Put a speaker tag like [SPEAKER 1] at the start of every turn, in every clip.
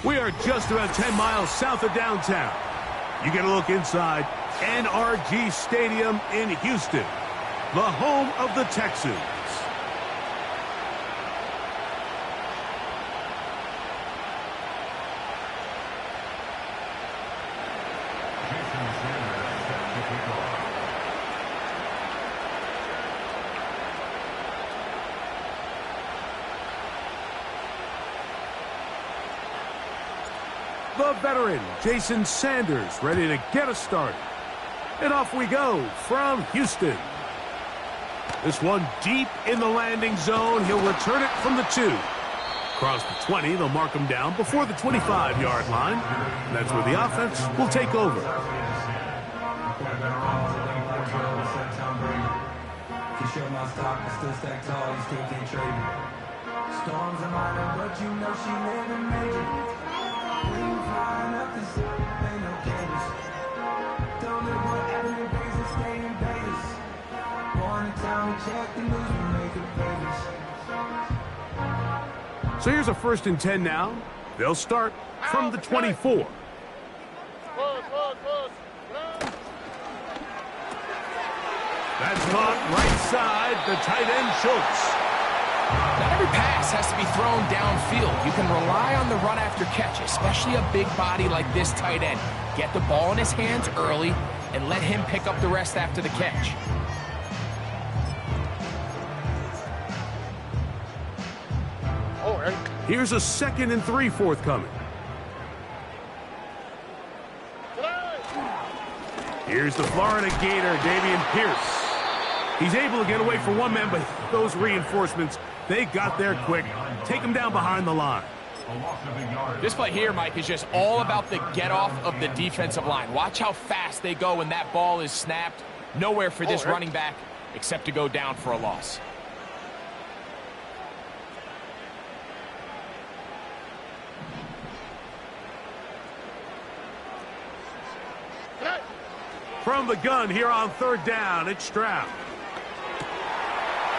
[SPEAKER 1] We are just about 10 miles south of downtown. You get a look inside NRG Stadium in Houston, the home of the Texans. The veteran, Jason Sanders, ready to get us started. And off we go from Houston. This one deep in the landing zone. He'll return it from the 2. Across the 20, they'll mark him down before the 25-yard line. And that's where the offense will take over.
[SPEAKER 2] Storms are minor, but you know she living major. When flying up this, ain't no cages. Don't live whatever your business, stay in Vegas. Born in town, we check the news, we make it Vegas.
[SPEAKER 1] So here's a 1st and 10 now. They'll start from the 24. That's caught right side, the tight end Schultz.
[SPEAKER 3] Not every pass has to be thrown downfield. You can rely on the run after catch, especially a big body like this tight end. Get the ball in his hands early and let him pick up the rest after the catch.
[SPEAKER 1] Here's a 2nd and 3 forthcoming. Here's the Florida Gator, Dameon Pierce. He's able to get away from one man, but those reinforcements, they got there quick. Take him down behind the line.
[SPEAKER 3] This play here, Mike, is just all about the get-off of the defensive line. Watch how fast they go when that ball is snapped. Nowhere for this running back except to go down for a loss.
[SPEAKER 1] From the gun here on 3rd down, it's Stroud.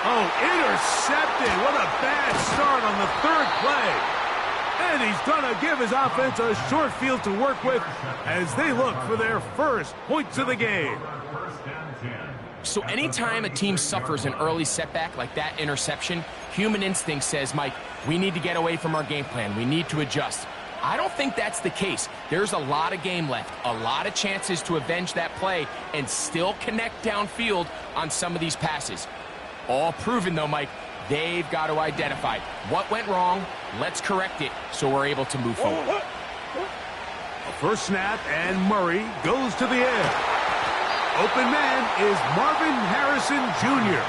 [SPEAKER 1] Oh, intercepted. What a bad start on the 3rd play. And he's going to give his offense a short field to work with as they look for their first points of the game.
[SPEAKER 3] So anytime a team suffers an early setback like that interception, human instinct says, Mike, we need to get away from our game plan. We need to adjust. I don't think that's the case. There's a lot of game left, a lot of chances to avenge that play and still connect downfield on some of these passes. All proven, though, Mike, they've got to identify what went wrong. Let's correct it so we're able to move forward.
[SPEAKER 1] A first snap, and Murray goes to the air. Open man is Marvin Harrison Jr.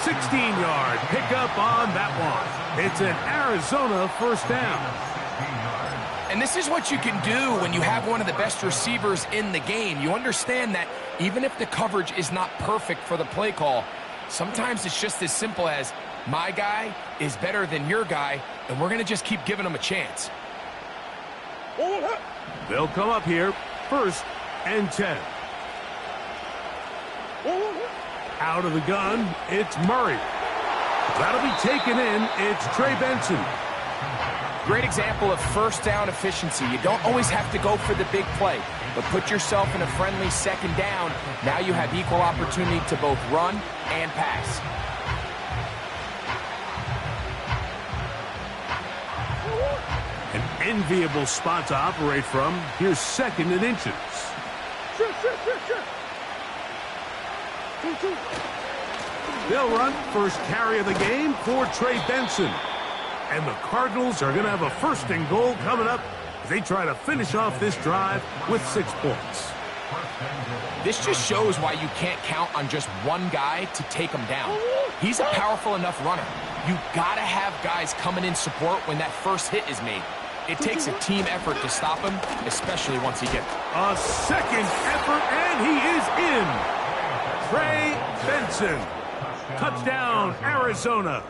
[SPEAKER 1] 16-yard pickup on that one. It's an Arizona first down.
[SPEAKER 3] And this is what you can do when you have one of the best receivers in the game. You understand that even if the coverage is not perfect for the play call, sometimes it's just as simple as my guy is better than your guy, and we're going to just keep giving him a chance.
[SPEAKER 1] They'll come up here, 1st and 10. Out of the gun, it's Murray. That'll be taken in. It's Trey Benson.
[SPEAKER 3] Great example of first down efficiency. You don't always have to go for the big play, but put yourself in a friendly 2nd down. Now you have equal opportunity to both run and pass.
[SPEAKER 1] An enviable spot to operate from. Here's 2nd and inches. They'll run first carry of the game for Trey Benson. And the Cardinals are going to have a 1st and goal coming up as they try to finish off this drive with 6 points.
[SPEAKER 3] This just shows why you can't count on just one guy to take him down. He's a powerful enough runner. You got to have guys coming in support when that first hit is made. It takes a team effort to stop him, especially once he gets it.
[SPEAKER 1] A 2nd effort, and he is in. Trey Benson. Touchdown, Arizona.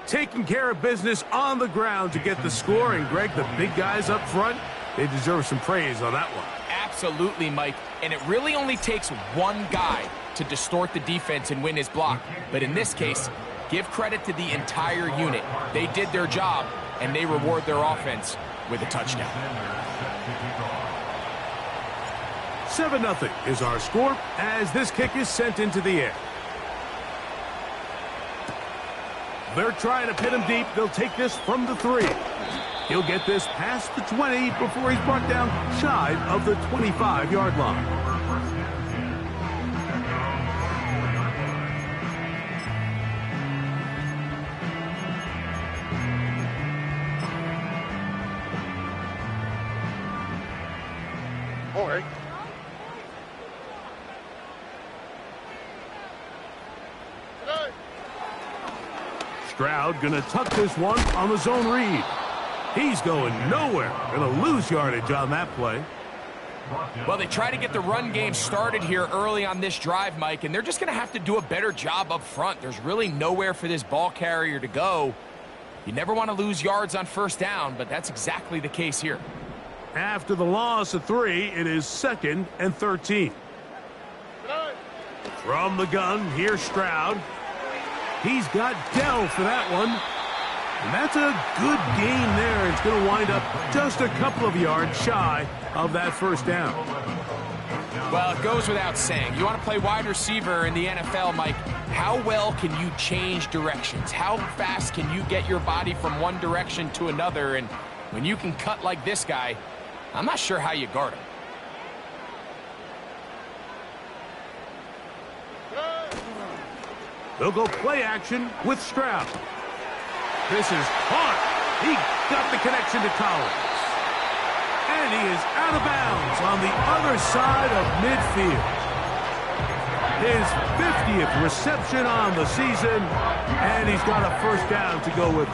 [SPEAKER 1] Taking care of business on the ground to get the score. And, Greg, the big guys up front, they deserve some praise on that one.
[SPEAKER 3] Absolutely, Mike. And it really only takes one guy to distort the defense and win his block. But in this case, give credit to the entire unit. They did their job and they reward their offense with a touchdown.
[SPEAKER 1] 7-0 is our score as this kick is sent into the air. They're trying to pin him deep. They'll take this from the 3. He'll get this past the 20 before he's brought down shy of the 25-yard line.
[SPEAKER 4] All right.
[SPEAKER 1] Stroud gonna tuck this one on the zone read. He's going nowhere. Gonna lose yardage on that play.
[SPEAKER 3] Well, they try to get the run game started here early on this drive, Mike, and they're just going to have to do a better job up front. There's really nowhere for this ball carrier to go. You never want to lose yards on first down, but that's exactly the case here.
[SPEAKER 1] After the loss of 3, it is 2nd and 13. From the gun, here's Stroud. He's got Dell for that one. And that's a good gain there. It's going to wind up just a couple of yards shy of that first down.
[SPEAKER 3] Well, it goes without saying. You want to play wide receiver in the NFL, Mike. How well can you change directions? How fast can you get your body from one direction to another? And when you can cut like this guy, I'm not sure how you guard him.
[SPEAKER 1] They'll go play action with Stroud. This is hard. He got the connection to Collins. And he is out of bounds on the other side of midfield. His 50th reception on the season, and he's got a first down to go with.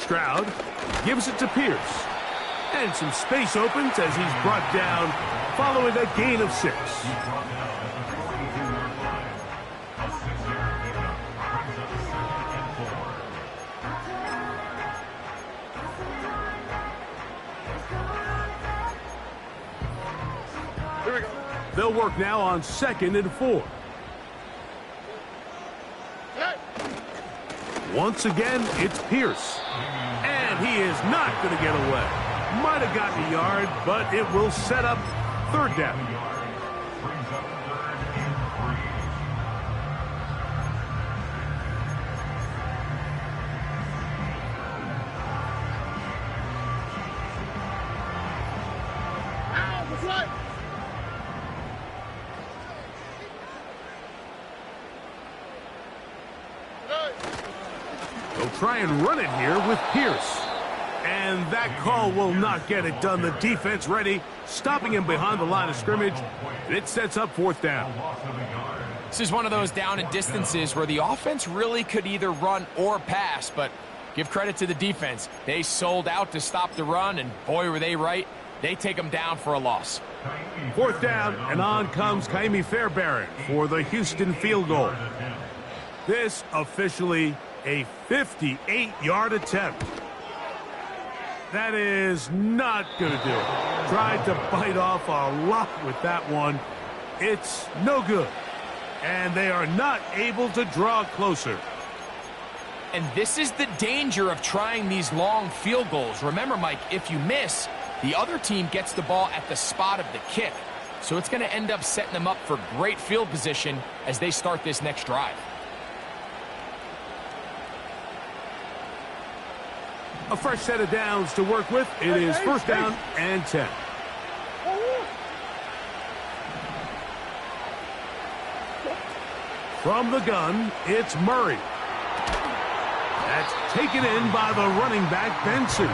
[SPEAKER 1] Stroud gives it to Pierce. And some space opens as he's brought down following a gain of 6. They'll work now on 2nd and 4. Once again, it's Pierce. And he is not going to get away. Might have gotten a yard, but it will set up 3rd down. They'll try and run it here with Pierce. And that call will not get it done. The defense ready, stopping him behind the line of scrimmage. And it sets up 4th down.
[SPEAKER 3] This is one of those down and distances where the offense really could either run or pass, but give credit to the defense. They sold out to stop the run, and boy, were they right. They take them down for a loss.
[SPEAKER 1] 4th down, and on comes Kaimi Fairbairn for the Houston field goal. This officially a 58-yard attempt. That is not going to do it. Tried to bite off a lot with that one. It's no good. And they are not able to draw closer.
[SPEAKER 3] And this is the danger of trying these long field goals. Remember, Mike, if you miss, the other team gets the ball at the spot of the kick. So it's going to end up setting them up for great field position as they start this next drive.
[SPEAKER 1] A fresh set of downs to work with. It is 1st down and 10. From the gun, it's Murray. That's taken in by the running back, Benson.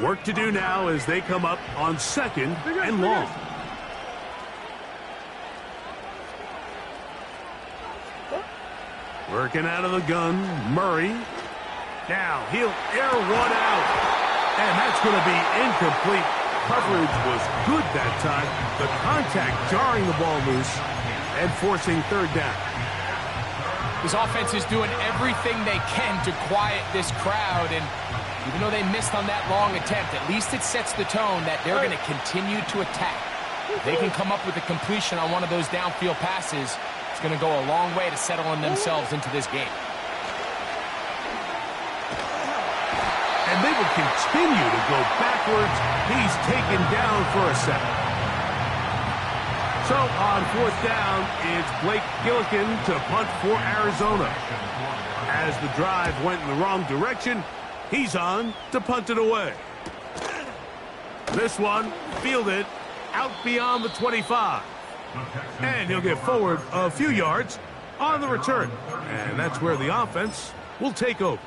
[SPEAKER 1] Work to do now as they come up on 2nd and long. Working out of the gun, Murray. Now he'll air one out. And that's going to be incomplete. Coverage was good that time. The contact jarring the ball loose and forcing 3rd down.
[SPEAKER 3] This offense is doing everything they can to quiet this crowd, and even though they missed on that long attempt, at least it sets the tone that they're going to continue to attack. If they can come up with a completion on one of those downfield passes, it's going to go a long way to settling themselves into this game.
[SPEAKER 1] And they will continue to go backwards. He's taken down for a sack. So on 4th down, it's Blake Gillikin to punt for Arizona. As the drive went in the wrong direction, he's on to punt it away. This one fielded out beyond the 25. And he'll get forward a few yards on the return. And that's where the offense will take over.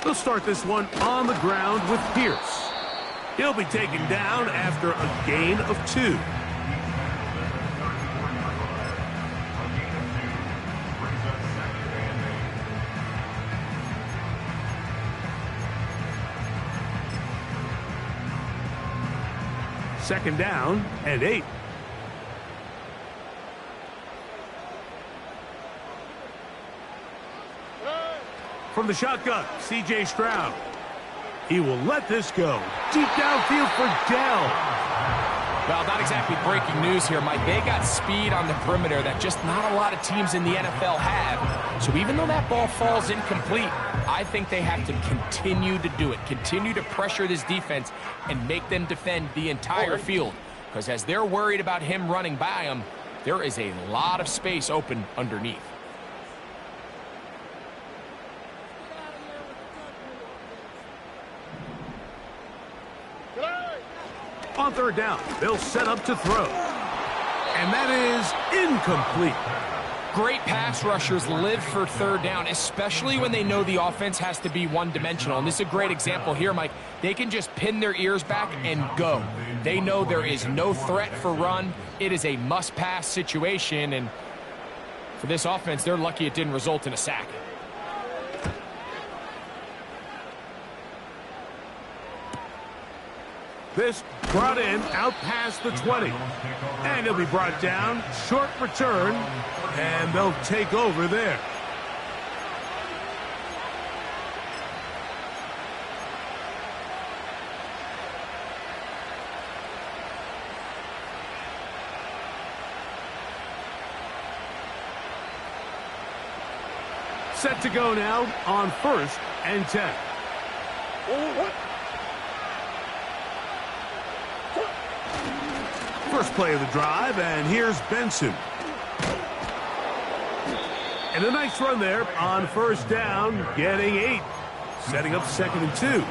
[SPEAKER 1] They'll start this one on the ground with Pierce. He'll be taken down after a gain of 2. Second down and 8. From the shotgun, C.J. Stroud. He will let this go. Deep downfield for Dell.
[SPEAKER 3] Well, not exactly breaking news here, Mike. They got speed on the perimeter that just not a lot of teams in the NFL have. So even though that ball falls incomplete, I think they have to continue to do it. Continue to pressure this defense and make them defend the entire field. Because as they're worried about him running by them, there is a lot of space open underneath.
[SPEAKER 1] On 3rd down, they'll set up to throw. And that is incomplete.
[SPEAKER 3] Great pass rushers live for 3rd down, especially when they know the offense has to be one-dimensional. And this is a great example here, Mike. They can just pin their ears back and go. They know there is no threat for run. It is a must-pass situation. And for this offense, they're lucky it didn't result in a sack.
[SPEAKER 1] This brought in out past the 20. And he'll be brought down. Short return. And they'll take over there. Set to go now on 1st and 10. First play of the drive, and here's Benson. And a nice run there on 1st down, getting 8. Setting up 2nd and 2.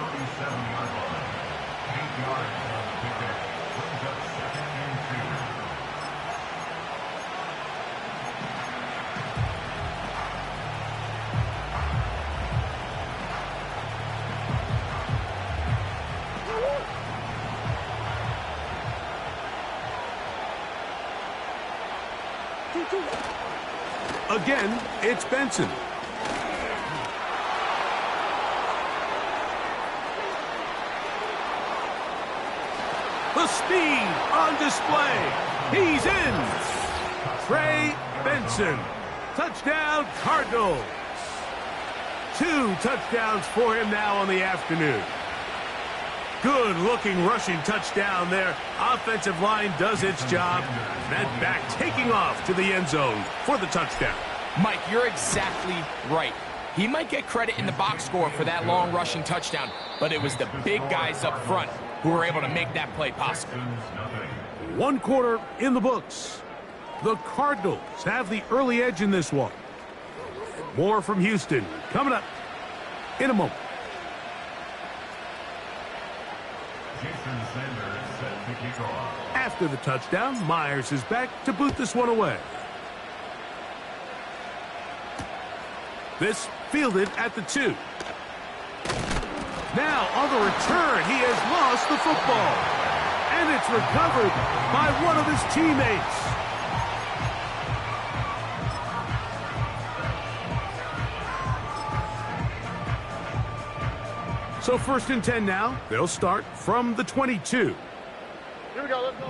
[SPEAKER 1] Again, it's Benson. The speed on display. He's in. Trey Benson. Touchdown, Cardinals. 2 touchdowns for him now on the afternoon. Good-looking rushing touchdown there. Offensive line does its job. That back taking off to the end zone for the touchdown.
[SPEAKER 3] Mike, you're exactly right. He might get credit in the box score for that long rushing touchdown, but it was the big guys up front who were able to make that play possible.
[SPEAKER 1] 1 quarter in the books. The Cardinals have the early edge in this one. More from Houston coming up in a moment. After the touchdown, Myers is back to boot this one away. This fielded at the 2. Now on the return, he has lost the football. And it's recovered by one of his teammates. So 1st and 10 now. They'll start from the 22.
[SPEAKER 4] Here we go, let's go.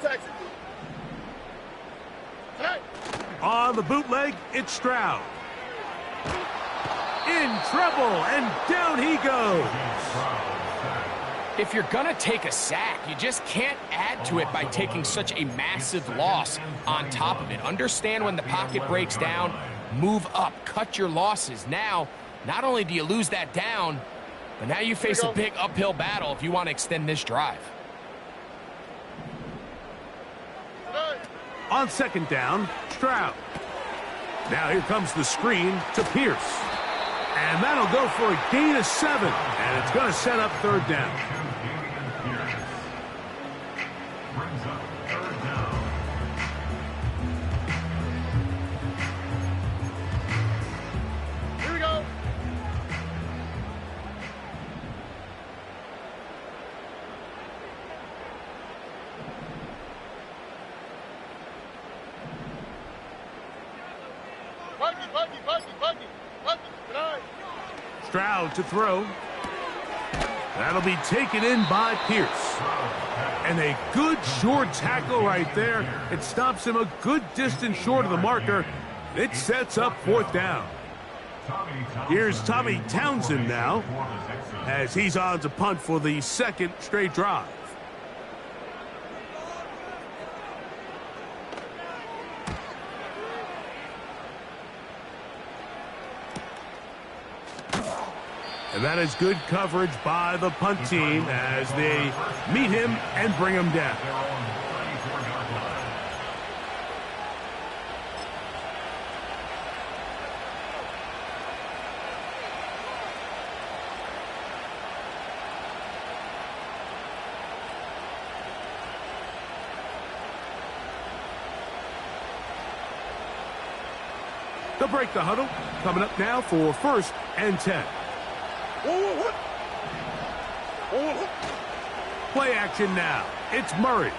[SPEAKER 4] Texans. Hey.
[SPEAKER 1] On the bootleg, it's Stroud. In trouble, and down he goes.
[SPEAKER 3] If you're going to take a sack, you just can't add to it by taking such a massive loss on top of it. Understand when the pocket breaks down, move up, cut your losses. Now, not only do you lose that down, but now you face a big uphill battle if you want to extend this drive.
[SPEAKER 1] On 2nd down, Stroud. Now here comes the screen to Pierce. And that'll go for a gain of 7. And it's going to set up 3rd down.
[SPEAKER 4] Here we go.
[SPEAKER 1] Stroud to throw. That'll be taken in by Pierce. And a good short tackle right there. It stops him a good distance short of the marker. It sets up 4th down. Here's Tommy Townsend now, as he's on to punt for the 2nd straight drive. And that is good coverage by the punt team as they meet him and bring him down. They'll break the huddle. Coming up now for 1st and 10. Play action now. It's Murray.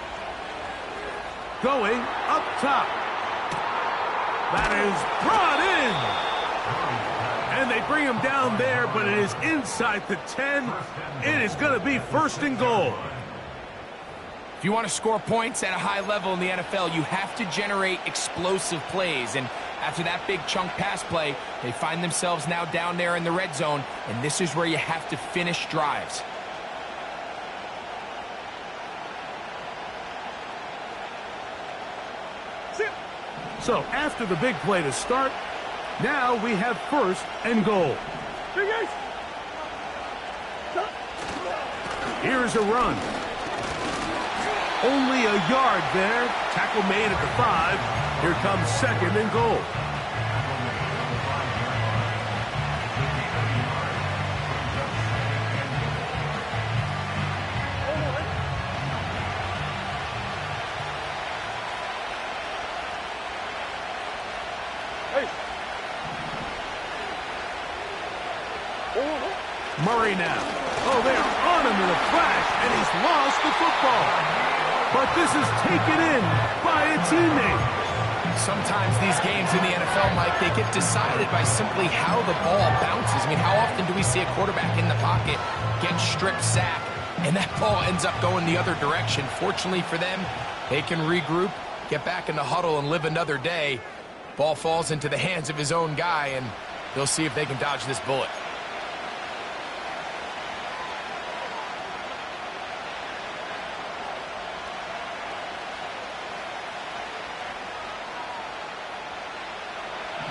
[SPEAKER 1] Going up top. That is brought in. And they bring him down there, but it is inside the 10. It is going to be 1st and goal.
[SPEAKER 3] If you want to score points at a high level in the NFL, you have to generate explosive plays. And after that big chunk pass play, they find themselves now down there in the red zone, and this is where you have to finish drives.
[SPEAKER 1] So after the big play to start, now we have 1st and goal. Here's a run. Only a yard there. Tackle made at the 5. Here comes 2nd and goal. Murray now. Oh, they are on him in a flash, and he's lost the football. But this is taken in by a teammate.
[SPEAKER 3] Sometimes these games in the NFL, Mike, they get decided by simply how the ball bounces. I mean, how often do we see a quarterback in the pocket get strip sacked, and that ball ends up going the other direction? Fortunately for them, they can regroup, get back in the huddle, and live another day. Ball falls into the hands of his own guy, and they'll see if they can dodge this bullet.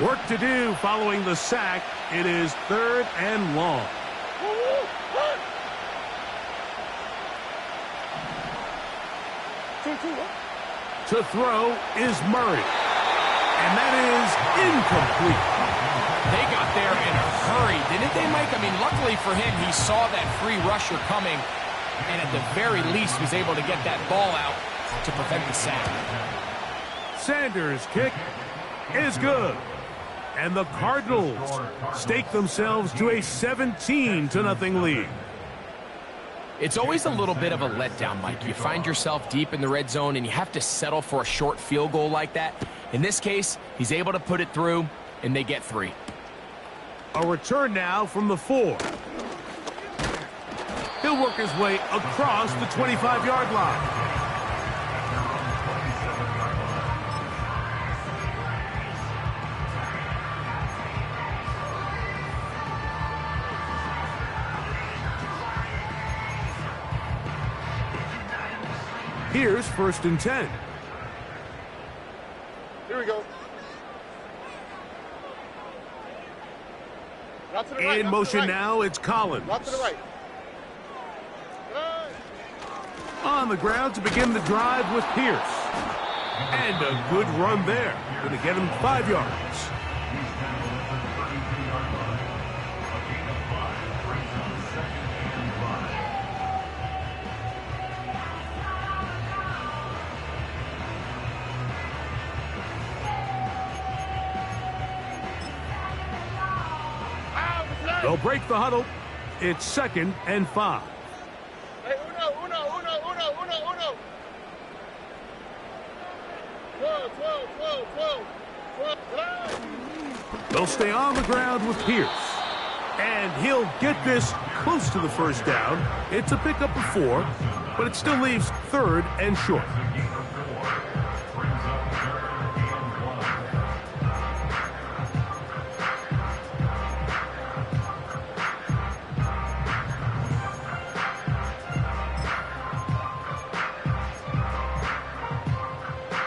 [SPEAKER 1] Work to do following the sack. It is 3rd and long. To throw is Murray. And that is incomplete.
[SPEAKER 3] They Did they, Mike? I mean, luckily for him, he saw that free rusher coming, and at the very least was able to get that ball out to prevent the sack.
[SPEAKER 1] Sanders' kick is good. And the Cardinals stake themselves to a 17-0 lead.
[SPEAKER 3] It's always a little bit of a letdown, Mike. You find yourself deep in the red zone, and you have to settle for a short field goal like that. In this case, he's able to put it through, and they get 3.
[SPEAKER 1] A return now from the 4. He'll work his way across the 25-yard line. Here's 1st and 10.
[SPEAKER 4] Here we go. Not to the right.
[SPEAKER 1] In motion now, it's Collins.
[SPEAKER 4] Not to the right.
[SPEAKER 1] On the ground to begin the drive with Pierce. And a good run there. Going to get him 5 yards. They'll break the huddle. It's 2nd and 5.
[SPEAKER 4] Hey, uno. 12.
[SPEAKER 1] They'll stay on the ground with Pierce. And he'll get this close to the 1st down. It's a pickup of 4, but it still leaves 3rd and short.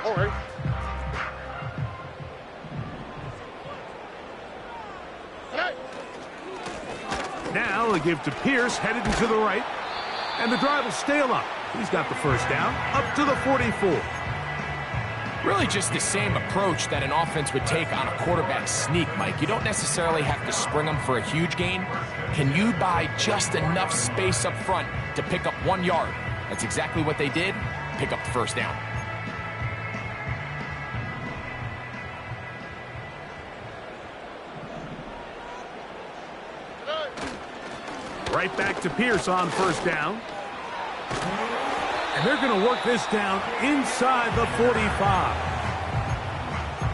[SPEAKER 4] All right.
[SPEAKER 1] Now a give to Pierce, headed into the right. And the drive will stay alive. He's got the 1st down, up to the 44.
[SPEAKER 3] Really just the same approach that an offense would take on a quarterback sneak, Mike. You don't necessarily have to spring them for a huge gain. Can you buy just enough space up front to pick up 1 yard? That's exactly what they did. Pick up the 1st down.
[SPEAKER 1] Right back to Pierce on 1st down. And they're going to work this down inside the 45.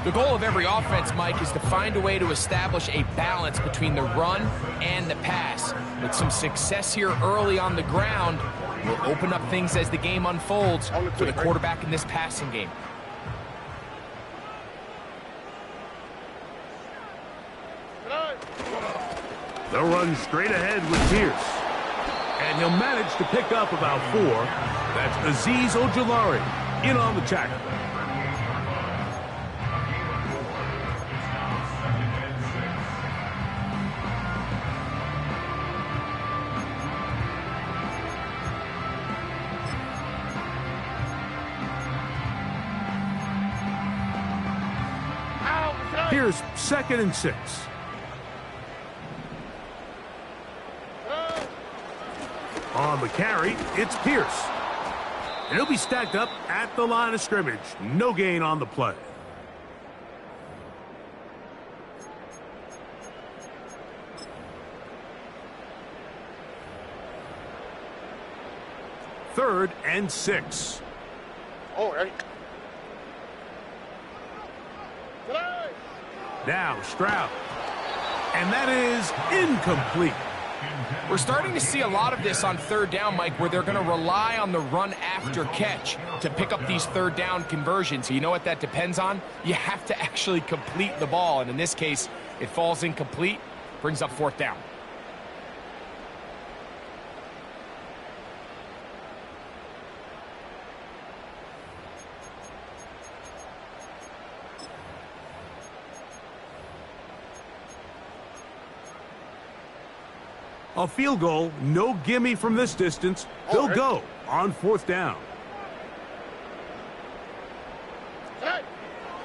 [SPEAKER 3] The goal of every offense, Mike, is to find a way to establish a balance between the run and the pass. With some success here early on the ground, will open up things as the game unfolds for the quarterback in this passing game.
[SPEAKER 1] They'll run straight ahead with Pierce. And he'll manage to pick up about 4. That's Azeez Ojulari in on the tackle. Here's 2nd and 6. On the carry, it's Pierce. And he'll be stacked up at the line of scrimmage. No gain on the play. Third and 6.
[SPEAKER 4] All right.
[SPEAKER 1] Now Stroud. And that is incomplete.
[SPEAKER 3] We're starting to see a lot of this on 3rd down, Mike, where they're going to rely on the run after catch to pick up these 3rd down conversions. You know what that depends on? You have to actually complete the ball, and in this case, it falls incomplete, brings up 4th down.
[SPEAKER 1] A field goal, no gimme from this distance. They'll go on 4th down.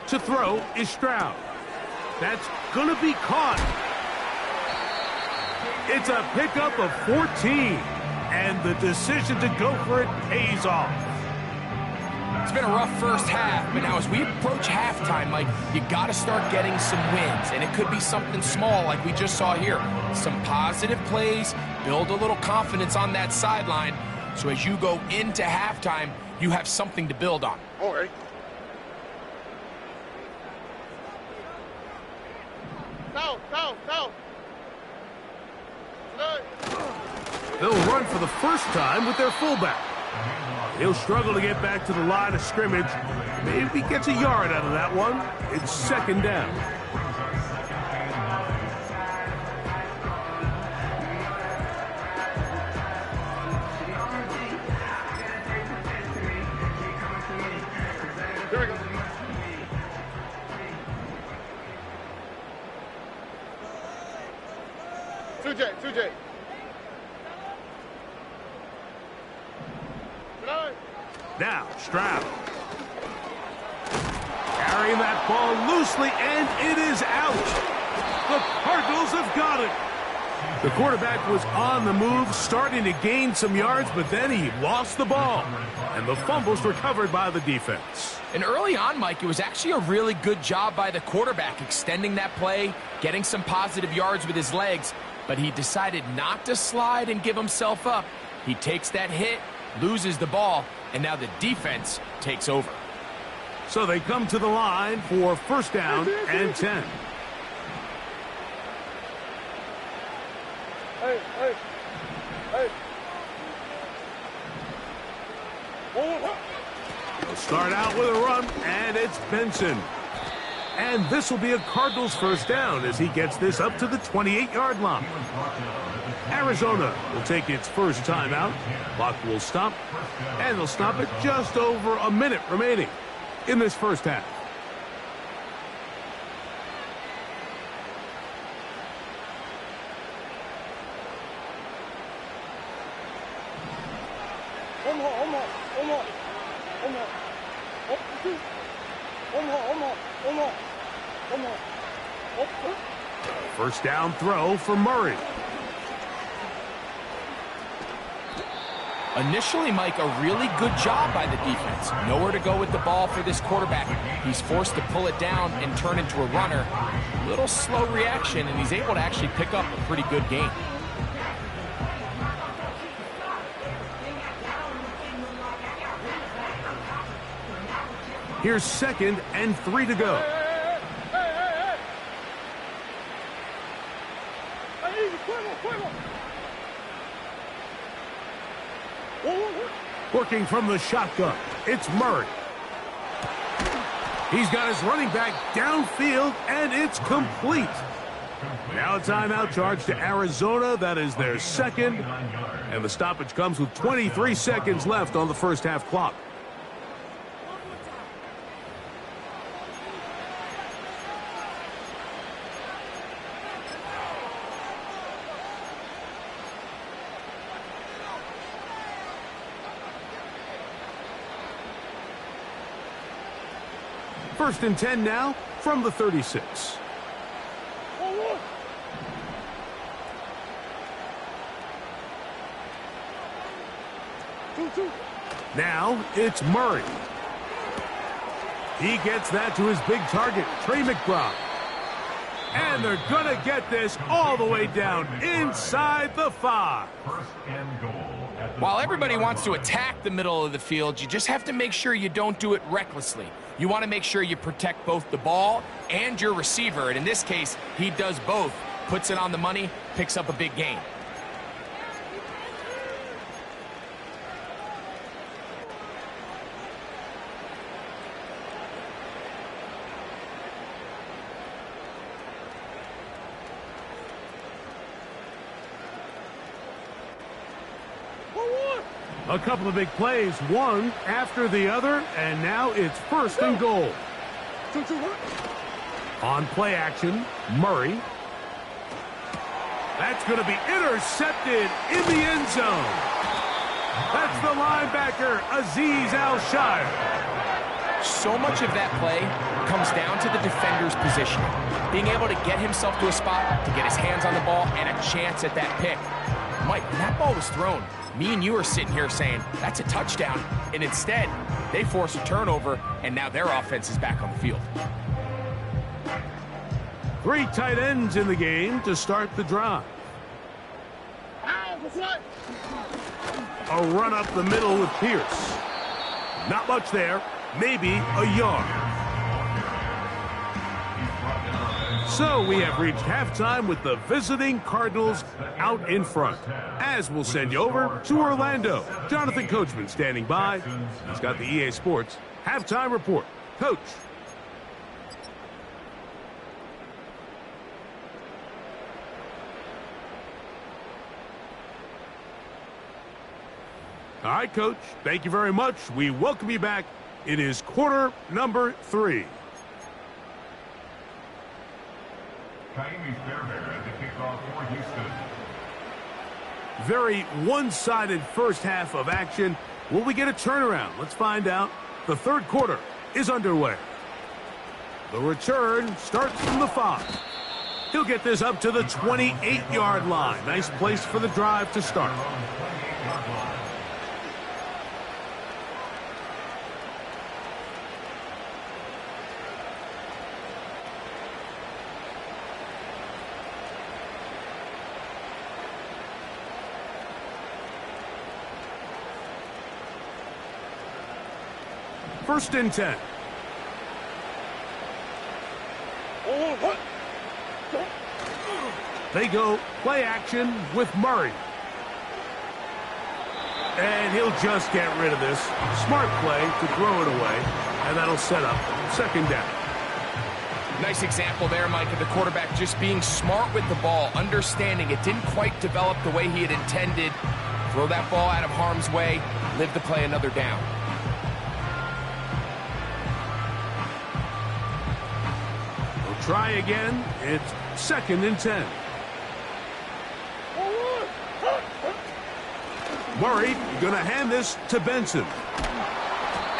[SPEAKER 1] To throw is Stroud. That's going to be caught. It's a pickup of 14, and the decision to go for it pays off.
[SPEAKER 3] It's been a rough first half, but now as we approach halftime, Mike, you got to start getting some wins, and it could be something small like we just saw here. Some positive plays, build a little confidence on that sideline, so as you go into halftime, you have something to build on.
[SPEAKER 4] All right. Foul.
[SPEAKER 1] They'll run for the first time with their fullback. He'll struggle to get back to the line of scrimmage. Maybe gets a yard out of that one. It's second down.
[SPEAKER 4] There we go. Two J.
[SPEAKER 1] Now, Stroud. Carrying that ball loosely, and it is out. The Cardinals have got it. The quarterback was on the move, starting to gain some yards, but then he lost the ball. And the fumble's recovered by the defense.
[SPEAKER 3] And early on, Mike, it was actually a really good job by the quarterback, extending that play, getting some positive yards with his legs, but he decided not to slide and give himself up. He takes that hit, loses the ball, and now the defense takes over.
[SPEAKER 1] So they come to the line for first down and 10.
[SPEAKER 4] Hey.
[SPEAKER 1] They'll start out with a run, and it's Benson. And this will be a Cardinals first down as he gets this up to the 28-yard line. Arizona will take its first timeout. Clock will stop, and they'll stop it just over a minute remaining in this first half. First down throw for Murray.
[SPEAKER 3] Initially, Mike, a really good job by the defense. Nowhere to go with the ball for this quarterback. He's forced to pull it down and turn into a runner. Little slow reaction, and he's able to actually pick up a pretty good gain.
[SPEAKER 1] Here's 2nd and 3 to go. Working from the shotgun, it's Murray. He's got his running back downfield, and it's complete. Now a timeout charge to Arizona. That is their second. And the stoppage comes with 23 seconds left on the first half clock. First and 10 now from the 36. Now it's Murray. He gets that to his big target, Trey McBride. And they're going to get this all the way down inside the 5.
[SPEAKER 3] While everybody wants to attack the middle of the field, you just have to make sure you don't do it recklessly. You want to make sure you protect both the ball and your receiver. And in this case, he does both. Puts it on the money, picks up a big gain.
[SPEAKER 1] A couple of big plays, one after the other, and now it's first and goal. On play action, Murray. That's going to be intercepted in the end zone. That's the linebacker, Azeez Al-Shire.
[SPEAKER 3] So much of that play comes down to the defender's positioning. Being able to get himself to a spot, to get his hands on the ball, and a chance at that pick. Mike, when that ball was thrown, me and you are sitting here saying, that's a touchdown. And instead, they force a turnover, and now their offense is back on the field.
[SPEAKER 1] 3 tight ends in the game to start the drive. A run up the middle with Pierce. Not much there. Maybe a yard. So we have reached halftime with the visiting Cardinals out in front. As we'll send you over to Orlando. Jonathan Coachman standing by. He's got the EA Sports halftime report. Coach. All right, Coach. Thank you very much. We welcome you back. It is quarter number 3. Very one-sided first half of action. Will we get a turnaround? Let's find out. The third quarter is underway. The return starts from the 5. He'll get this up to the 28-yard line. Nice place for the drive to start. First and 10. They go play action with Murray. And he'll just get rid of this. Smart play to throw it away. And that'll set up second down.
[SPEAKER 3] Nice example there, Mike, of the quarterback just being smart with the ball, understanding it didn't quite develop the way he had intended. Throw that ball out of harm's way, live to play another down.
[SPEAKER 1] Try again. It's second and 10. Murray going to hand this to Benson.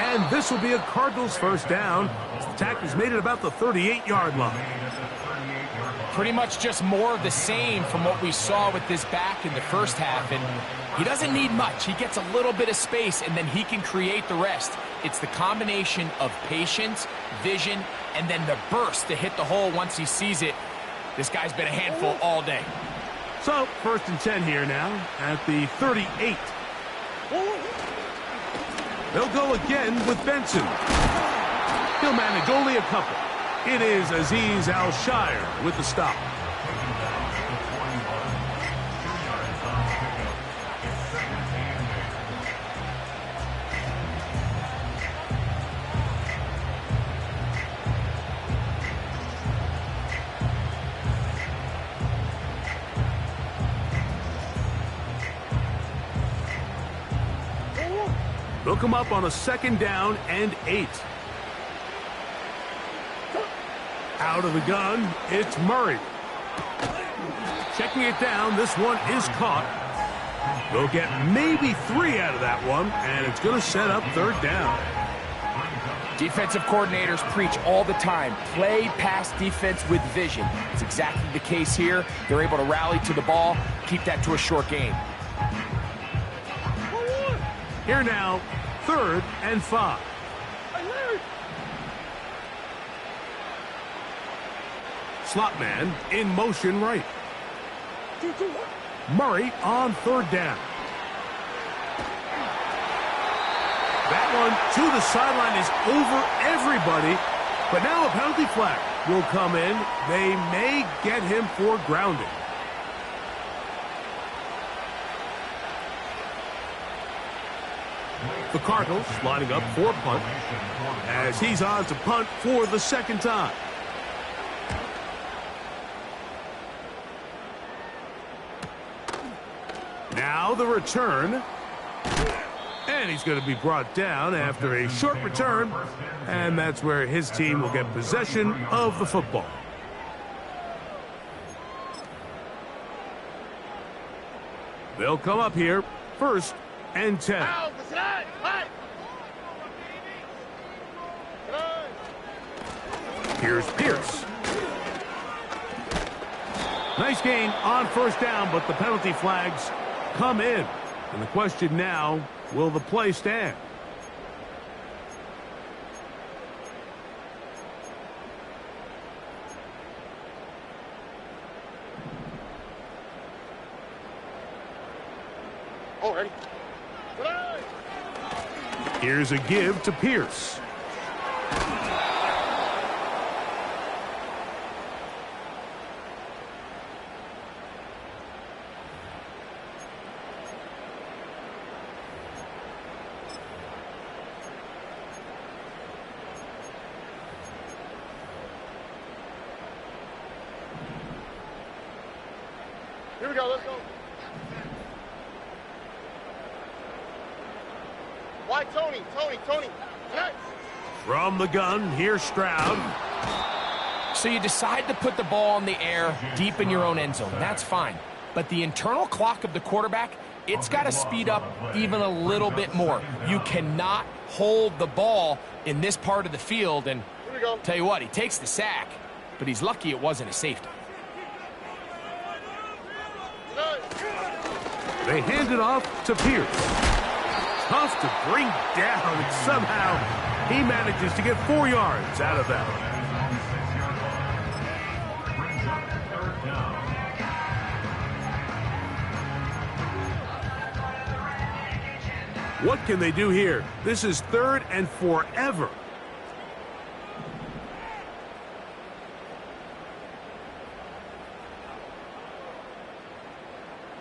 [SPEAKER 1] And this will be a Cardinals first down. The tackle's made it about the 38-yard line.
[SPEAKER 3] Pretty much just more of the same from what we saw with this back in the first half. And he doesn't need much. He gets a little bit of space, and then he can create the rest. It's the combination of patience, vision, and then the burst to hit the hole once he sees it. This guy's been a handful all day.
[SPEAKER 1] So, first and 10 here now at the 38. They'll go again with Benson. He'll manage only a couple. It is Aziz Al-Shire with the stop. They'll come up on a second down and 8. Out of the gun, it's Murray. Checking it down, this one is caught. They'll get maybe 3 out of that one, and it's going to set up third down.
[SPEAKER 3] Defensive coordinators preach all the time, play pass defense with vision. It's exactly the case here. They're able to rally to the ball, keep that to a short game.
[SPEAKER 1] Here now, third and 5. Slot man in motion right. Murray on third down. That one to the sideline is over everybody. But now a penalty flag will come in. They may get him for grounding. The Cardinals lining up for punt as he's on to punt for the second time. Now the return. And he's going to be brought down after a short return. And that's where his team will get possession of the football. They'll come up here first and 10. Here's Pierce. Nice gain on first down, but the penalty flags come in. And the question now, will the play stand?
[SPEAKER 4] Oh, ready?
[SPEAKER 1] Here's a give to Pierce.
[SPEAKER 4] Here we go, let's go. Why Tony? Next.
[SPEAKER 1] From the gun, here's Stroud.
[SPEAKER 3] So you decide to put the ball in the air deep in your own end zone. That's fine. But the internal clock of the quarterback, it's got to speed up even a little bit more. You cannot hold the ball in this part of the field. And
[SPEAKER 4] Here we go.
[SPEAKER 3] tell you what, he takes the sack, but he's lucky it wasn't a safety.
[SPEAKER 1] They hand it off to Pierce. Tough to bring down, and somehow he manages to get 4 yards out of that. What can they do here? This is 3rd and forever.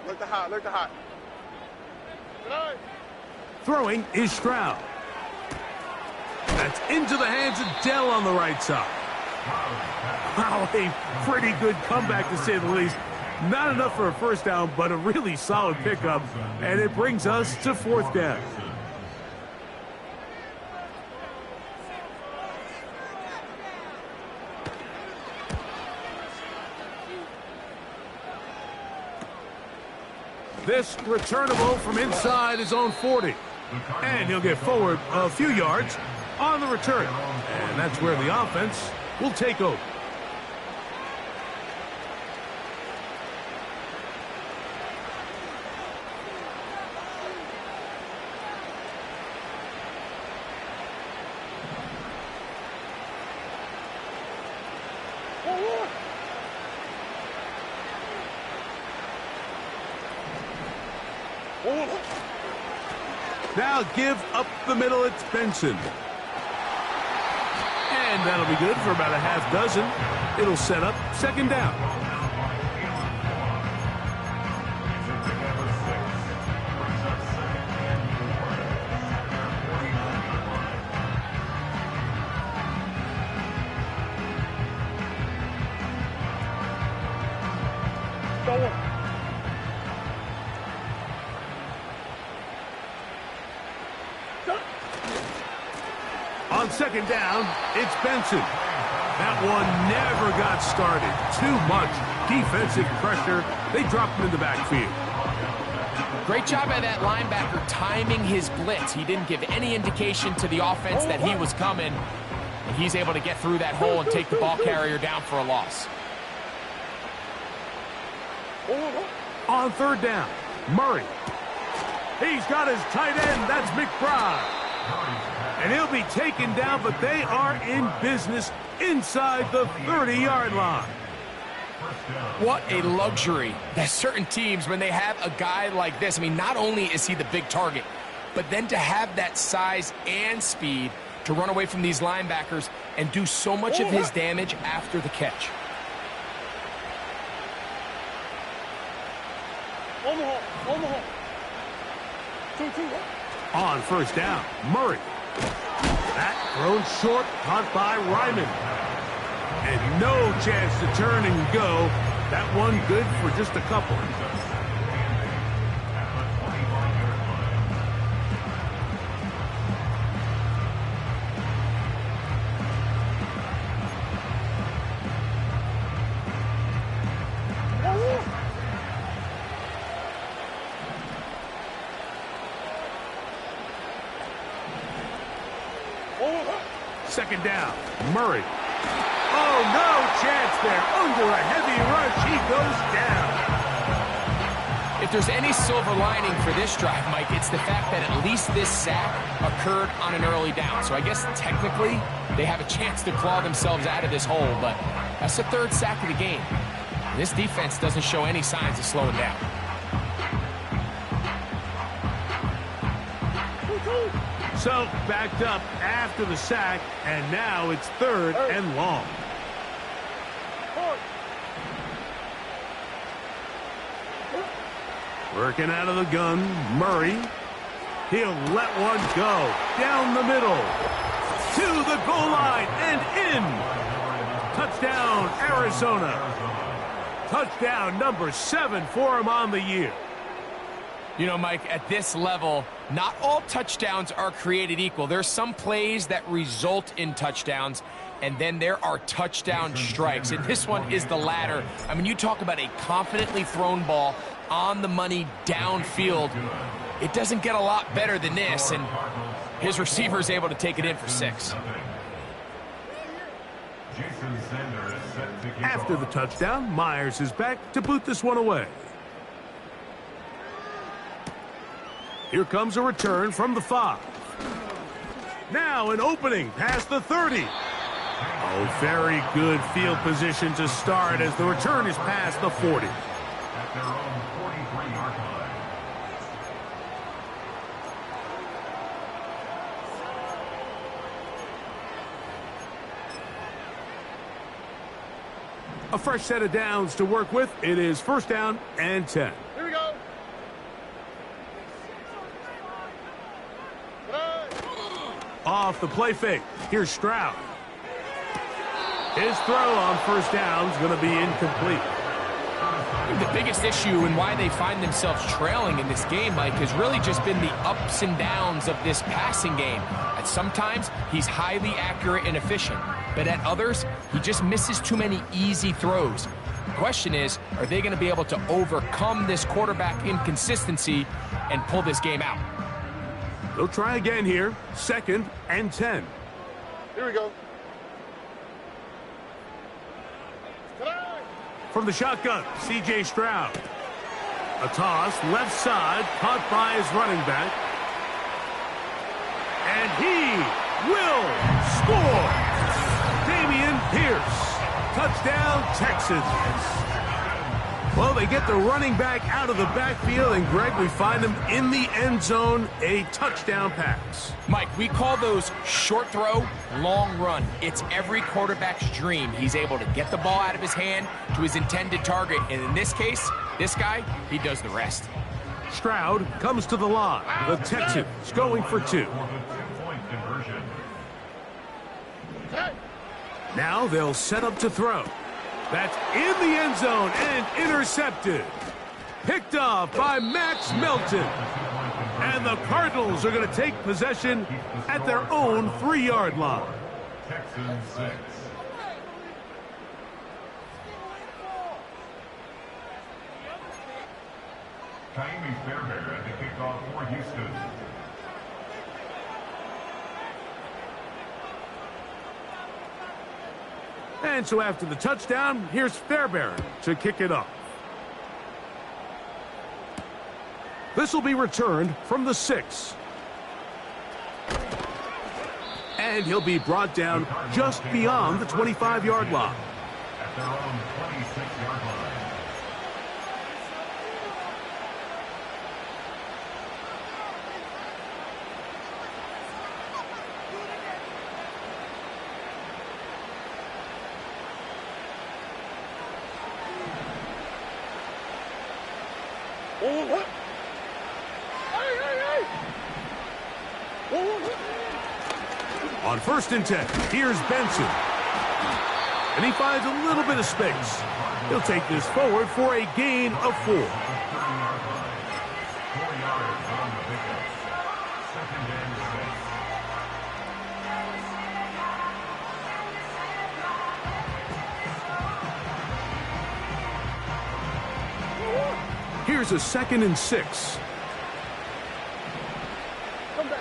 [SPEAKER 4] Look the hot.
[SPEAKER 1] Throwing is Stroud. That's into the hands of Dell on the right side. Wow, a pretty good comeback to say the least. Not enough for a first down, but a really solid pickup. And it brings us to 4th down. This returnable from inside his own 40. And he'll get forward a few yards on the return. And that's where the offense will take over. Now give up the middle, it's Benson. And that'll be good for about a half dozen. It'll set up 2nd down. On 2nd down, it's Benson. That one never got started. Too much defensive pressure. They dropped him in the backfield.
[SPEAKER 3] Great job by that linebacker timing his blitz. He didn't give any indication to the offense that he was coming. And he's able to get through that hole and take the ball carrier down for a loss.
[SPEAKER 1] On 3rd down, Murray. He's got his tight end. That's McBride. And he'll be taken down, but they are in business inside the 30-yard line.
[SPEAKER 3] What a luxury that certain teams, when they have a guy like this, I mean, not only is he the big target, but then to have that size and speed to run away from these linebackers and do so much of his damage after the catch.
[SPEAKER 1] On 1st down, Murray. That thrown short, caught by Ryman. And no chance to turn and go. That one good for just a couple. Second down, Murray. Oh, no chance there. Under a heavy rush, he goes down.
[SPEAKER 3] If there's any silver lining for this drive, Mike, it's the fact that at least this sack occurred on an early down. So I guess technically they have a chance to claw themselves out of this hole, but that's the third sack of the game. And this defense doesn't show any signs of slowing down.
[SPEAKER 1] So backed up after the sack, and now it's third and long. Working out of the gun, Murray. He'll let one go down the middle to the goal line and in. Touchdown, Arizona. Touchdown number 7 for him on the year.
[SPEAKER 3] You know, Mike, at this level, not all touchdowns are created equal. There's some plays that result in touchdowns, and then there are touchdown strikes. And this one is the latter. I mean, you talk about a confidently thrown ball on the money downfield. It doesn't get a lot better than this, and his receiver is able to take it in for 6.
[SPEAKER 1] After the touchdown, Myers is back to boot this one away. Here comes a return from the 5. Now an opening past the 30. Oh, very good field position to start as the return is past the 40.
[SPEAKER 5] At their own 43-yard line.
[SPEAKER 1] A fresh set of downs to work with. It is first down and 10.
[SPEAKER 4] Here we go.
[SPEAKER 1] Off the play fake. Here's Stroud. His throw on first down is going to be incomplete.
[SPEAKER 3] The biggest issue and why they find themselves trailing in this game, Mike, has really just been the ups and downs of this passing game. At sometimes, he's highly accurate and efficient, but at others, he just misses too many easy throws. The question is, are they going to be able to overcome this quarterback inconsistency and pull this game out?
[SPEAKER 1] They'll try again here. Second and 10.
[SPEAKER 4] Here we go.
[SPEAKER 1] From the shotgun, C.J. Stroud. A toss, left side, caught by his running back. And he will score! Dameon Pierce. Touchdown, Texans. Well, they get the running back out of the backfield, and Greg, we find him in the end zone, a touchdown pass.
[SPEAKER 3] Mike, we call those short throw, long run. It's every quarterback's dream. He's able to get the ball out of his hand to his intended target, and in this case, this guy, he does the rest.
[SPEAKER 1] Stroud comes to the line. The Texans going for 2. Now they'll set up to throw. That's in the end zone and intercepted. Picked off by Max Melton. And the Cardinals are going to take possession at their own 3-yard line.
[SPEAKER 5] Texans 6. Taimi Fairbairn at the kickoff for Houston.
[SPEAKER 1] And so after the touchdown, here's Fairbairn to kick it off. This will be returned from the 6. And he'll be brought down just beyond the 25-yard line.
[SPEAKER 5] At their own 26-yard line.
[SPEAKER 1] On first and 10, here's Benson. And he finds a little bit of space. He'll take this forward for a gain of 4.
[SPEAKER 5] 4 yards on the pickup. Second and 6.
[SPEAKER 1] Here's a 2nd and 6.
[SPEAKER 4] Come back.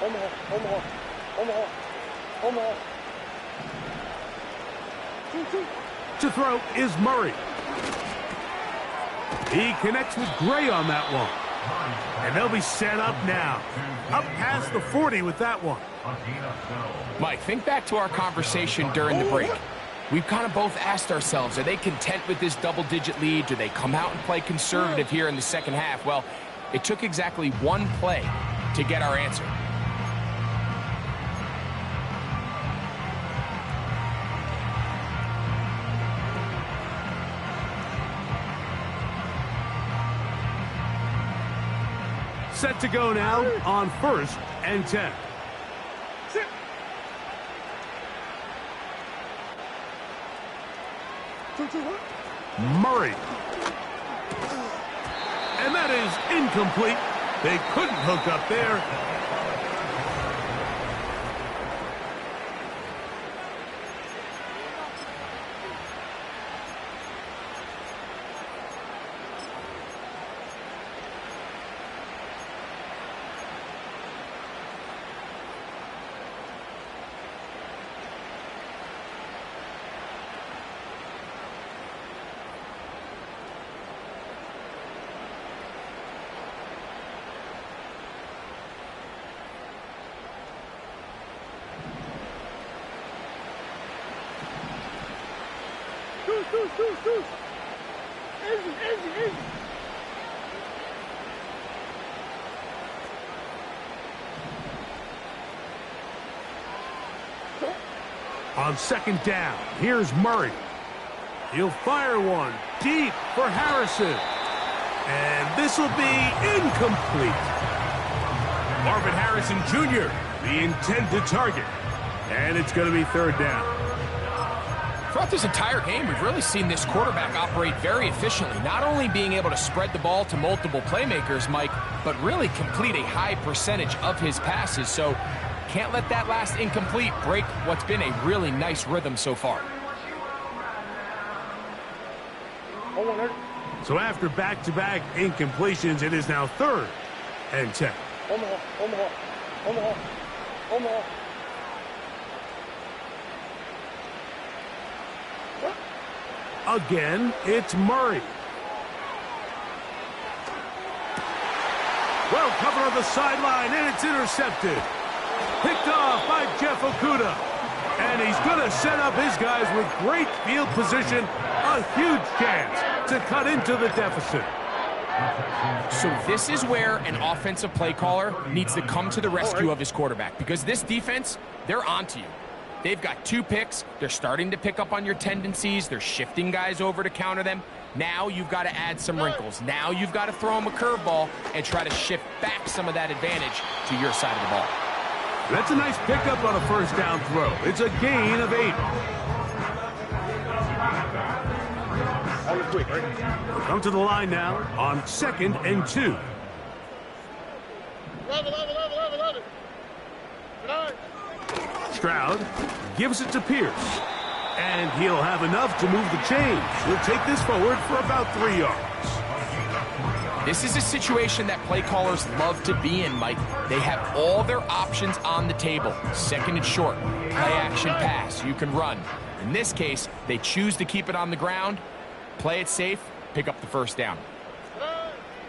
[SPEAKER 4] Omaha.
[SPEAKER 1] To throw is Murray. He connects with Gray on that one. And they'll be set up now. Up past the 40 with that one.
[SPEAKER 3] Mike, think back to our conversation during the break. We've kind of both asked ourselves, are they content with this double-digit lead? Do they come out and play conservative here in the second half? Well, it took exactly one play to get our answer.
[SPEAKER 1] Set to go now on 1st and 10. Murray. And that is incomplete. They couldn't hook up there.
[SPEAKER 4] Easy.
[SPEAKER 1] On 2nd down, here's Murray. He'll fire one deep for Harrison. And this will be incomplete. Marvin Harrison Jr., the intended target. And it's going to be 3rd down.
[SPEAKER 3] Throughout this entire game, we've really seen this quarterback operate very efficiently, not only being able to spread the ball to multiple playmakers, Mike, but really complete a high percentage of his passes. So can't let that last incomplete break what's been a really nice rhythm so far.
[SPEAKER 1] So after back-to-back incompletions, it is now 3rd and 10.
[SPEAKER 4] Omaha.
[SPEAKER 1] Again, it's Murray. Well covered on the sideline, and it's intercepted. Picked off by Jeff Okudah. And he's going to set up his guys with great field position. A huge chance to cut into the deficit.
[SPEAKER 3] So this is where an offensive play caller needs to come to the rescue of his quarterback, because this defense, they're onto you. They've got 2 picks. They're starting to pick up on your tendencies. They're shifting guys over to counter them. Now you've got to add some wrinkles. Now you've got to throw them a curveball and try to shift back some of that advantage to your side of the ball.
[SPEAKER 1] That's a nice pickup on a 1st down throw. It's a gain of 8. We'll come to the line now on 2nd and 2.
[SPEAKER 4] Love it.
[SPEAKER 1] Stroud gives it to Pierce. And he'll have enough to move the chains. He'll take this forward for about 3 yards.
[SPEAKER 3] This is a situation that play callers love to be in, Mike. They have all their options on the table. 2nd and short, play action pass, you can run. In this case, they choose to keep it on the ground, play it safe, pick up the 1st down.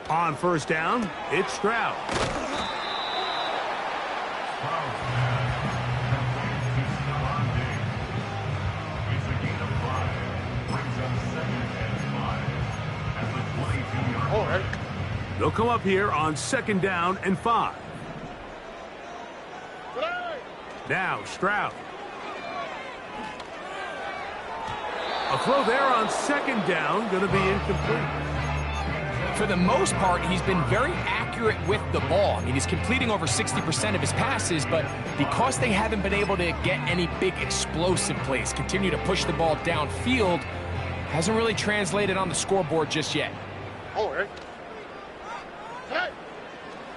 [SPEAKER 1] On 1st down, it's Stroud. They'll come up here on 2nd down and 5. Now Stroud. A throw there on 2nd down, going to be incomplete.
[SPEAKER 3] For the most part, he's been very accurate with the ball. I mean, he's completing over 60% of his passes, but because they haven't been able to get any big explosive plays, continue to push the ball downfield, hasn't really translated on the scoreboard just yet.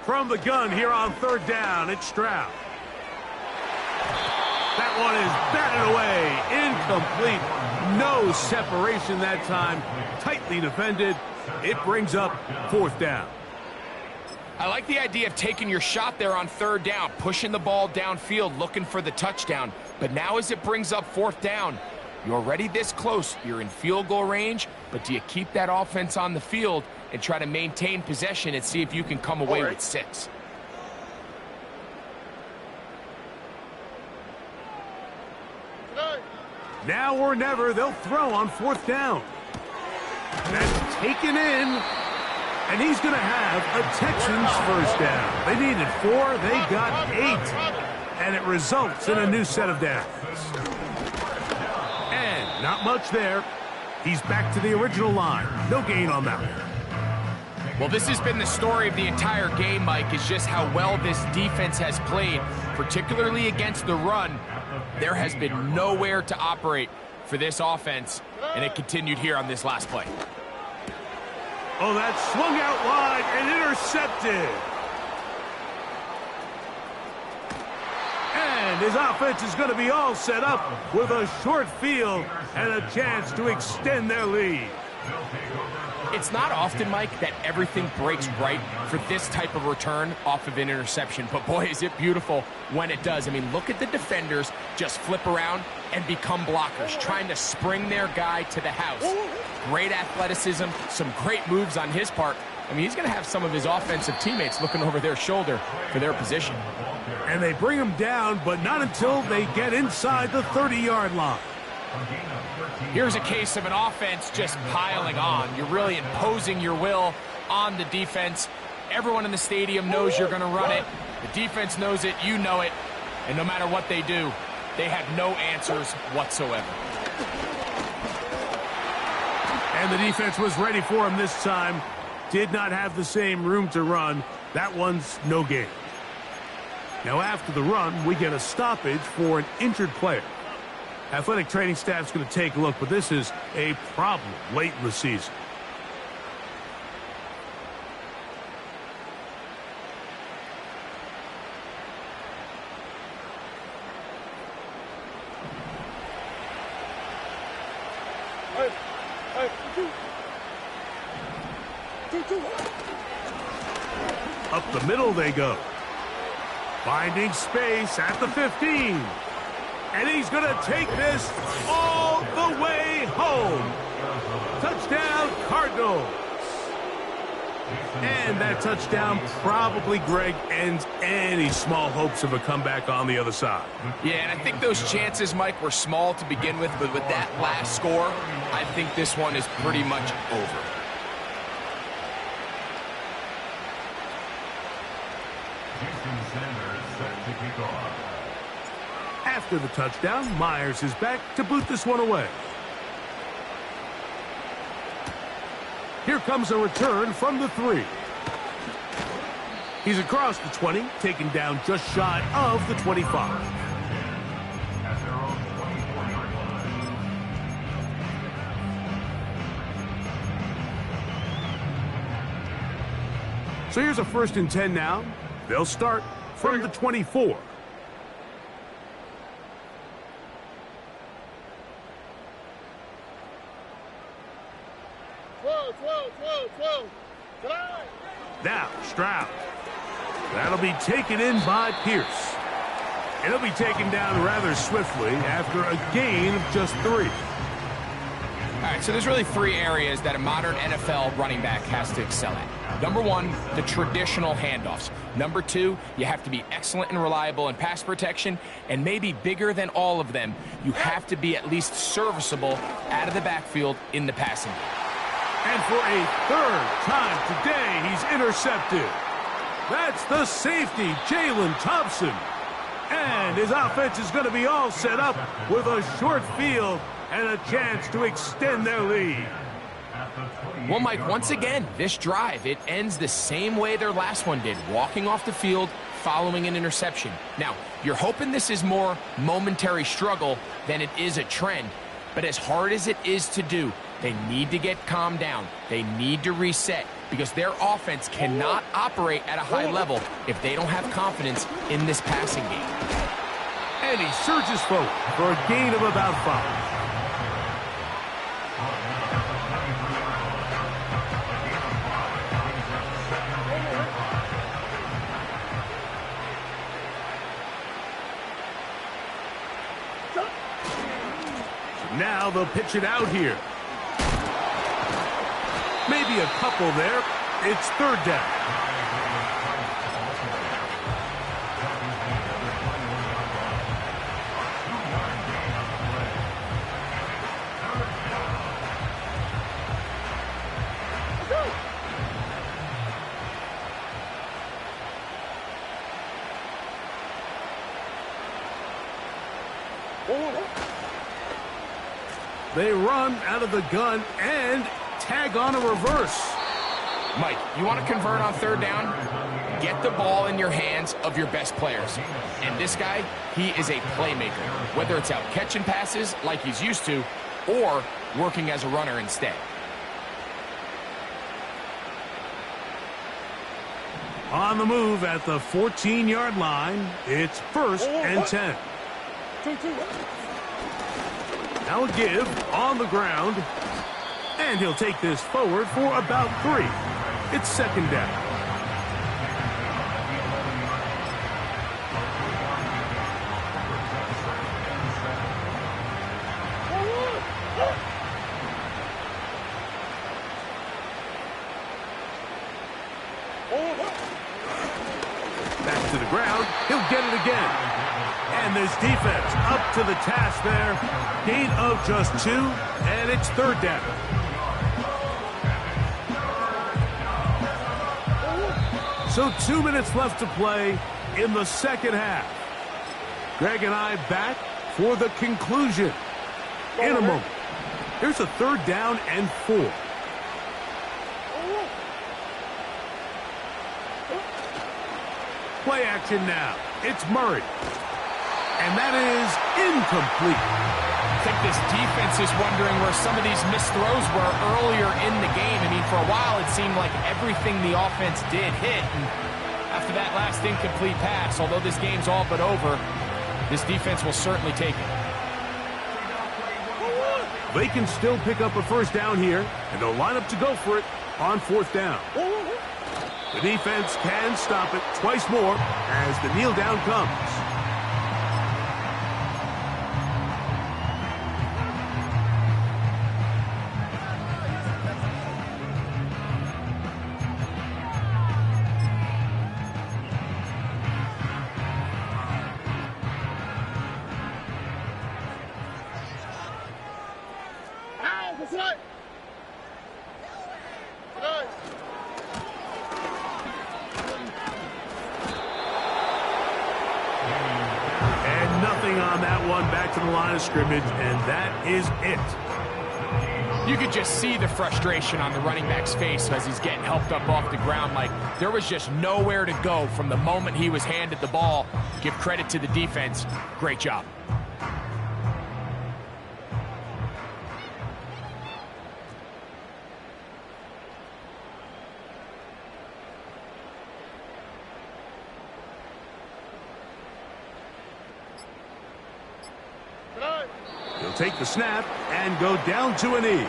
[SPEAKER 1] From the gun here on 3rd down, it's Stroud. That one is batted away, incomplete. No separation that time, tightly defended. It brings up 4th down.
[SPEAKER 3] I like the idea of taking your shot there on 3rd down, pushing the ball downfield, looking for the touchdown. But now as it brings up 4th down, You're already this close. You're in field goal range, but do you keep that offense on the field and try to maintain possession and see if you can come away with 6?
[SPEAKER 1] Now or never, they'll throw on 4th down. That's taken in. And he's going to have a Texans first down. They needed 4, they got 8. And it results in a new set of downs. And not much there. He's back to the original line. No gain on that one.
[SPEAKER 3] Well, this has been the story of the entire game, Mike, is just how well this defense has played, particularly against the run. There has been nowhere to operate for this offense, and it continued here on this last play.
[SPEAKER 1] Oh, that swung out wide and intercepted. And his offense is going to be all set up with a short field and a chance to extend their lead.
[SPEAKER 3] It's not often, Mike, that everything breaks right for this type of return off of an interception. But, boy, is it beautiful when it does. I mean, look at the defenders just flip around and become blockers, trying to spring their guy to the house. Great athleticism, some great moves on his part. I mean, he's going to have some of his offensive teammates looking over their shoulder for their position.
[SPEAKER 1] And they bring him down, but not until they get inside the 30-yard line.
[SPEAKER 3] Here's a case of an offense just piling on. You're really imposing your will on the defense. Everyone in the stadium knows you're going to run it. The defense knows it, you know it. And no matter what they do, they have no answers whatsoever.
[SPEAKER 1] And the defense was ready for him this time. Did not have the same room to run. That one's no gain. Now after the run, we get a stoppage for an injured player. Athletic training staff's going to take a look, but this is a problem late in the season. Up the middle they go. Finding space at the 15. And he's going to take this all the way home. Touchdown, Cardinals. And that touchdown probably, Greg, ends any small hopes of a comeback on the other side.
[SPEAKER 3] Yeah, and I think those chances, Mike, were small to begin with, but with that last score, I think this one is pretty much over.
[SPEAKER 1] After the touchdown, Myers is back to boot this one away. Here comes a return from the 3. He's across the 20, taken down just shy of the 25. So here's a 1st and 10 now. They'll start from the 24. Now, Stroud. That'll be taken in by Pierce. And he'll be taken down rather swiftly after a gain of just 3.
[SPEAKER 3] All right, so there's really 3 areas that a modern NFL running back has to excel at. Number 1, the traditional handoffs. Number 2, you have to be excellent and reliable in pass protection. And maybe bigger than all of them, you have to be at least serviceable out of the backfield in the passing game.
[SPEAKER 1] And for a 3rd time today, he's intercepted. That's the safety, Jalen Thompson. And his offense is going to be all set up with a short field and a chance to extend their lead.
[SPEAKER 3] Well, Mike, once again, this drive, it ends the same way their last one did, walking off the field following an interception. Now, you're hoping this is more momentary struggle than it is a trend, but as hard as it is to do, they need to get calmed down. They need to reset because their offense cannot operate at a high level if they don't have confidence in this passing game.
[SPEAKER 1] And he surges forward for a gain of about 5. Now Now they'll pitch it out here. Maybe a couple there. It's third down. They run out of the gun and tag on a reverse.
[SPEAKER 3] Mike, you want to convert on third down? Get the ball in your hands of your best players. And this guy, he is a playmaker. Whether it's out catching passes like he's used to or working as a runner instead.
[SPEAKER 1] On the move at the 14-yard line, it's 1st and 10. Now a give on the ground, and he'll take this forward for about 3. It's second down. Back to the ground. He'll get it again. And this defense up to the task there. Gain of just 2, and it's third down. So 2 minutes left to play in the second half. Greg and I back for the conclusion in a moment. Here's a third down and 4. Play action now. It's Murray. And that is incomplete.
[SPEAKER 3] I think this defense is wondering where some of these missed throws were earlier in the game. I mean, for a while, it seemed like everything the offense did hit. And after that last incomplete pass, although this game's all but over, this defense will certainly take it.
[SPEAKER 1] They can still pick up a first down here, and they'll line up to go for it on 4th down. The defense can stop it twice more as the kneel down comes. On that one, back to the line of scrimmage, and that is it.
[SPEAKER 3] You could just see the frustration on the running back's face as he's getting helped up off the ground. Like, there was just nowhere to go from the moment he was handed the ball. Give credit to the defense. Great job.
[SPEAKER 1] He'll take the snap and go down to a knee.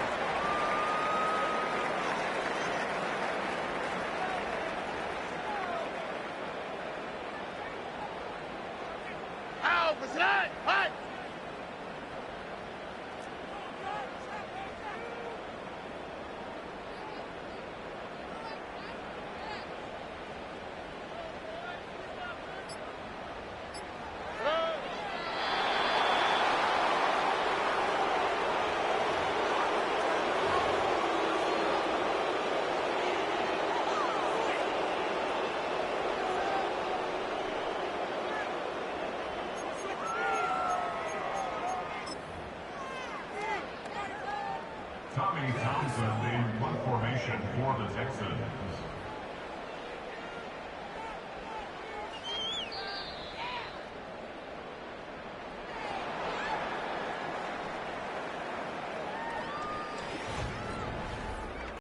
[SPEAKER 5] Tommy Townsend in one formation for the Texans.